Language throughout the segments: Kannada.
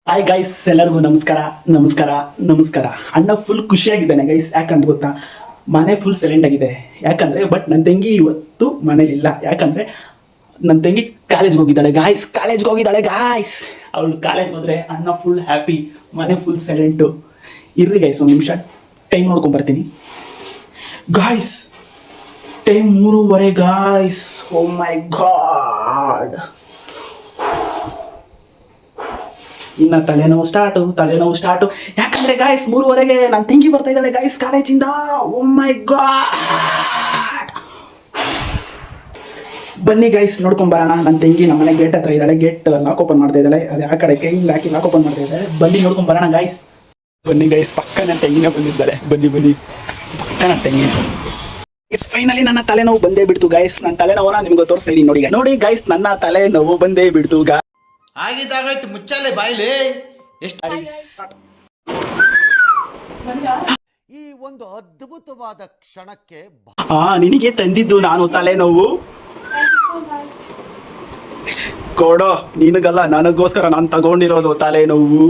ಹಾಯ್ ಗೈಸ್, ಎಲ್ಲರಿಗೂ ನಮಸ್ಕಾರ ನಮಸ್ಕಾರ ನಮಸ್ಕಾರ. ಅಣ್ಣ ಫುಲ್ ಖುಷಿಯಾಗಿದ್ದಾನೆ ಗೈಸ್. ಯಾಕಂತ ಗೊತ್ತಾ, ಮನೆ ಫುಲ್ ಸೈಲೆಂಟ್ ಆಗಿದೆ. ಯಾಕಂದರೆ ಬಟ್ ನನ್ನ ತಂಗಿ ಇವತ್ತು ಮನೇಲಿಲ್ಲ. ಯಾಕಂದರೆ ನನ್ನ ತಂಗಿ ಕಾಲೇಜ್ಗೆ ಹೋಗಿದ್ದಾಳೆ ಗಾಯ್ಸ್. ಅವಳು ಕಾಲೇಜ್ಗೆ ಹೋದರೆ ಅಣ್ಣ ಫುಲ್ ಹ್ಯಾಪಿ, ಮನೆ ಫುಲ್ ಸೈಲೆಂಟು. ಇರ್ರಿ ಗೈಸ್, ಒಂದು ನಿಮಿಷ ಟೈಮ್ ನೋಡ್ಕೊಂಬರ್ತೀನಿ guys. Time 3:30 guys. Oh my god, ಇನ್ನು ತಲೆನೋವು ಸ್ಟಾರ್ಟು. ಯಾಕಂದರೆ ಗಾಯ್ಸ್ 3:30ಗೆ ನನ್ನ ತಂಗಿ ಬರ್ತಾ ಇದ್ದಾಳೆ ಗಾಯ್ಸ್ ಕಾಲೇಜಿಂದ. ಓ ಮೈ ಗಾಡ್, ಬನ್ನಿ ಗೈಸ್ ನೋಡ್ಕೊಂಬರೋಣ. ನನ್ನ ತಂಗಿ ನಮ್ಮನೆ ಗೇಟ್ ಹತ್ರ ಇದ್ದಾಳೆ. ಗೇಟ್ ಲಾಕ್ ಓಪನ್ ಮಾಡ್ತಾ ಇದ್ದಾಳೆ. ಅದು ಆ ಕಡೆ ಕೈ ಹಾಕಿ ಲಾಕ್ ಓಪನ್ ಮಾಡ್ತಾ ಇದ್ದಾಳೆ. ಬನ್ನಿ ನೋಡ್ಕೊಂಬರೋಣ ಗಾಯ್ಸ್. ಬನ್ನಿ ಗೈಸ್, ಪಕ್ಕ ನನ್ನ ತಂಗಿನೇ ಬಂದಿದ್ದಾಳೆ. ಬನ್ನಿ ಪಕ್ಕ ನನ್ನ ತಂಗಿನೇ. ಇಟ್ಸ್ ಫೈನಲಿ ನನ್ನ ತಲೆನೋವು ಬಂದೇ ಬಿಡ್ತು ಗಾಯ್ಸ್. ನನ್ನ ತಲೆನೋವನ್ನ ನಿಮ್ಗೆ ತೋರಿಸ್ತಾ ಇದೀನಿ ನೋಡಿ ಗಾಯ್ಸ್. ನನ್ನ ತಲೆನೋವು ಬಂದೇ ಬಿಡ್ತು ಆಗಿದ್ದಾಗಾಯ್ತು, ಮುಚ್ಚಾಲೆ ಬಾಯ್ಲಿ. ಎಷ್ಟು ಈ ಒಂದು ಅದ್ಭುತವಾದ ಕ್ಷಣಕ್ಕೆ ನಿನಗೆ ತಂದಿದ್ದು ನಾನು ತಲೆನೋವು. ಕೊಡೋ, ನಿನಗಲ್ಲ ನನಗೋಸ್ಕರ ನಾನು ತಗೊಂಡಿರೋದು ತಲೆನೋವು.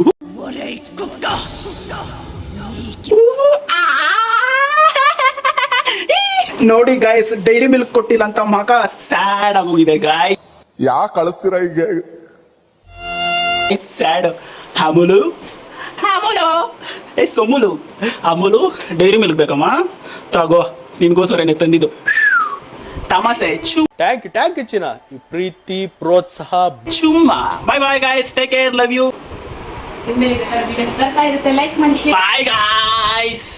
ನೋಡಿ ಗಾಯ್ಸ್, ಡೈರಿ ಮಿಲ್ಕ್ ಕೊಟ್ಟಿಲ್ಲ ಅಂತ ಮಗ ಸ್ಯಾಡ್ ಆಗೋಗಿದೆ ಗಾಯ್ಸ್. ಯಾಕೆ ಕಳಿಸ್ತೀರ ಈಗ ಸ್ಯಾಡ್. ಅಮೂಲು ಸೊಮುಲು, ಅಮೂಲು ಡೈರಿ ಮಿಲ್ಕ್ ಬೇಕಮ್ಮ, ತಗೋ ನಿನ್ಗೋಸ್ಕರ ತಂದಿದ್ದು. ತಮಾಷೆ ಟ್ಯಾಂಕ್ ಹೆಚ್ಚಿನ ಪ್ರೀತಿ ಪ್ರೋತ್ಸಾಹ ಚುಮ್ಮ. Bye guys, take care, love you. ಬರ್ತಾ ಇರುತ್ತೆ, ಲೈಕ್ ಮಾಡಿ. Bye guys.